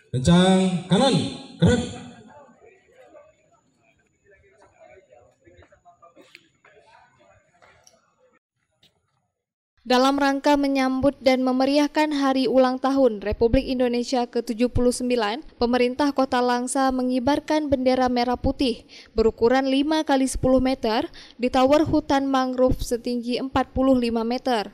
Kencang kanan, gerak. Dalam rangka menyambut dan memeriahkan Hari Ulang Tahun Republik Indonesia ke-79, pemerintah Kota Langsa mengibarkan bendera merah putih berukuran 5 kali 10 meter di tower hutan mangrove setinggi 45 meter.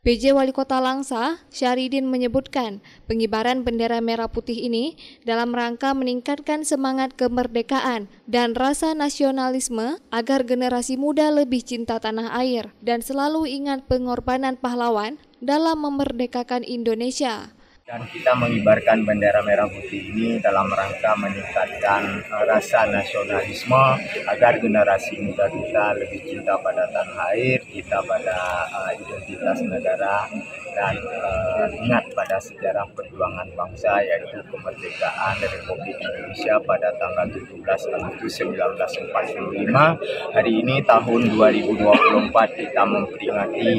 PJ Wali Kota Langsa, Syahridin menyebutkan pengibaran bendera merah putih ini dalam rangka meningkatkan semangat kemerdekaan dan rasa nasionalisme agar generasi muda lebih cinta tanah air dan selalu ingat pengorbanan pahlawan dalam memerdekakan Indonesia. Dan kita mengibarkan bendera merah putih ini dalam rangka meningkatkan rasa nasionalisme agar generasi muda kita lebih cinta pada tanah air, cinta pada identitas negara, dan ingat pada sejarah perjuangan bangsa yaitu kemerdekaan Republik Indonesia pada tanggal 17 Agustus 1945. Hari ini tahun 2024 kita memperingati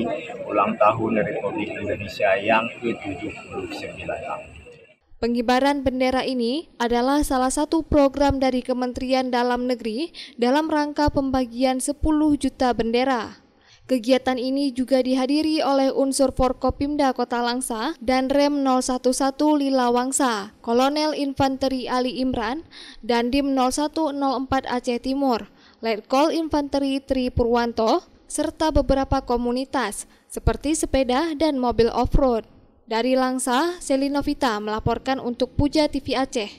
ulang tahun Republik Indonesia yang ke-79. Pengibaran bendera ini adalah salah satu program dari Kementerian Dalam Negeri dalam rangka pembagian 10 juta bendera. Kegiatan ini juga dihadiri oleh unsur Forkopimda Kota Langsa dan Rem 011 Lila Wangsa, Kolonel Infanteri Ali Imran, Dandim 0104 Aceh Timur, Letkol Infanteri Tri Purwanto, serta beberapa komunitas seperti sepeda dan mobil off-road. Dari Langsa, Selinovita melaporkan untuk Puja TV Aceh.